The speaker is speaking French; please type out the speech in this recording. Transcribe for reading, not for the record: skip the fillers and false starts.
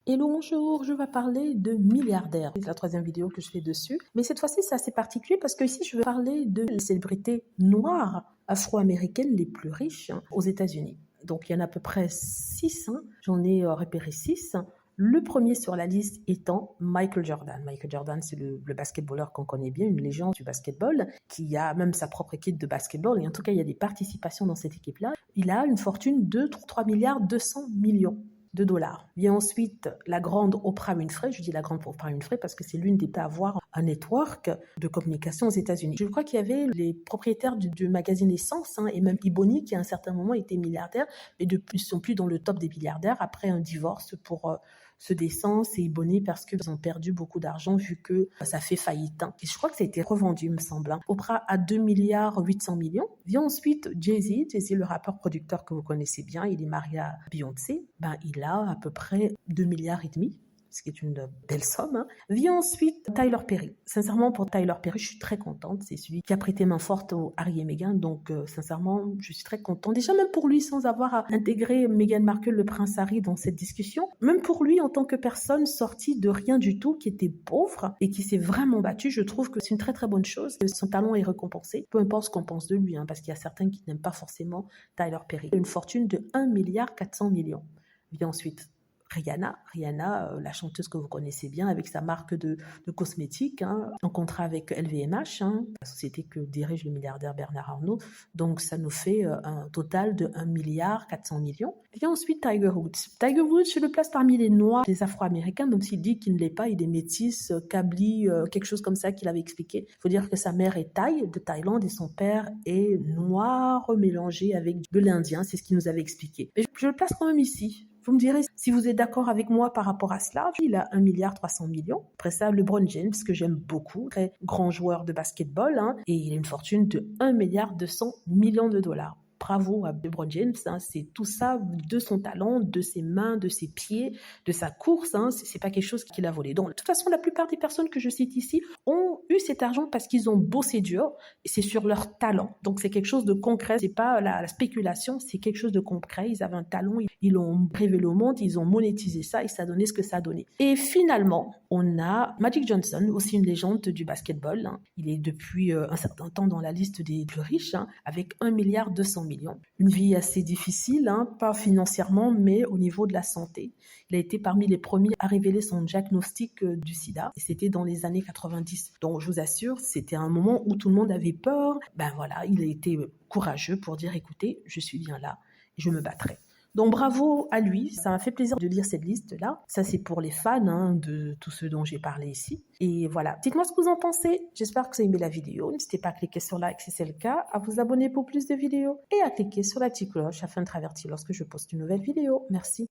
Hello, bonjour, je vais parler de milliardaires. C'est la troisième vidéo que je fais dessus. Mais cette fois-ci, c'est assez particulier parce que ici, je vais parler de les célébrités noires afro-américaines les plus riches aux États-Unis. Donc, il y en a à peu près 6. J'en ai repéré 6. Le premier sur la liste étant Michael Jordan. Michael Jordan, c'est le basketballeur qu'on connaît bien, une légende du basketball, qui a même sa propre équipe de basketball. Et en tout cas, il y a des participations dans cette équipe-là. Il a une fortune de 3 milliards 200 millions de dollars. Vient ensuite la grande Oprah Winfrey. Je dis la grande Oprah Winfrey parce que c'est l'une des à avoir un network de communication aux États-Unis. Je crois qu'il y avait les propriétaires du magazine Essence et même Ebony qui à un certain moment était milliardaire, mais depuis ils sont plus dans le top des milliardaires après un divorce pour ceux d'Essence et Ebony parce qu'ils ont perdu beaucoup d'argent vu que ça fait faillite. Et je crois que ça a été revendu, il me semble. Oprah a 2 milliards 800 millions. Vient ensuite Jay-Z, le rappeur producteur que vous connaissez bien, il est marié à Beyoncé. Il a à peu près 2 milliards et demi, ce qui est une belle somme. Vient ensuite Tyler Perry. Sincèrement, pour Tyler Perry, je suis très contente. C'est celui qui a prêté main forte au Harry et Meghan. Donc, sincèrement, je suis très contente. Déjà, même pour lui, sans avoir à intégrer Meghan Markle, le prince Harry, dans cette discussion. Même pour lui, en tant que personne sortie de rien du tout, qui était pauvre et qui s'est vraiment battu, je trouve que c'est une très très bonne chose. Son talent est récompensé. Peu importe ce qu'on pense de lui, parce qu'il y a certains qui n'aiment pas forcément Tyler Perry. Une fortune de 1 milliard 400 millions. Vient ensuite Rihanna, la chanteuse que vous connaissez bien avec sa marque de cosmétiques, en contrat avec LVMH, la société que dirige le milliardaire Bernard Arnault. Donc ça nous fait un total de 1 milliard 400 millions. Et ensuite Tiger Woods. Tiger Woods, je le place parmi les noirs, les afro-américains, même s'il dit qu'il ne l'est pas, il est métis, kabyle, quelque chose comme ça qu'il avait expliqué. Il faut dire que sa mère est thaï, de Thaïlande, et son père est noir mélangé avec de l'Indien, c'est ce qu'il nous avait expliqué. Mais je le place quand même ici. Vous me direz si vous êtes d'accord avec moi par rapport à cela. Il a 1 milliard 300 millions. Après ça, LeBron James, que j'aime beaucoup, très grand joueur de basketball, et il a une fortune de 1 milliard 200 millions de dollars. Bravo à LeBron James, c'est tout ça de son talent, de ses mains, de ses pieds, de sa course, c'est pas quelque chose qu'il a volé. Donc, de toute façon, la plupart des personnes que je cite ici ont eu cet argent parce qu'ils ont bossé dur, et c'est sur leur talent. Donc, c'est quelque chose de concret, c'est pas la spéculation, c'est quelque chose de concret. Ils avaient un talent, ils l'ont révélé au monde, ils ont monétisé ça et ça a donné ce que ça a donné. Et finalement, on a Magic Johnson, aussi une légende du basketball. Il est depuis un certain temps dans la liste des plus riches, avec 1 milliard 200 millions. Une vie assez difficile, pas financièrement, mais au niveau de la santé. Il a été parmi les premiers à révéler son diagnostic du sida. Et c'était dans les années 90. Donc, je vous assure, c'était un moment où tout le monde avait peur. Voilà, il a été courageux pour dire, écoutez, je suis bien là, je me battrai. Donc bravo à lui, ça m'a fait plaisir de lire cette liste-là. Ça c'est pour les fans de tous ceux dont j'ai parlé ici. Et voilà, dites-moi ce que vous en pensez. J'espère que vous avez aimé la vidéo. N'hésitez pas à cliquer sur like si c'est le cas, à vous abonner pour plus de vidéos et à cliquer sur la petite cloche afin de être averti lorsque je poste une nouvelle vidéo. Merci.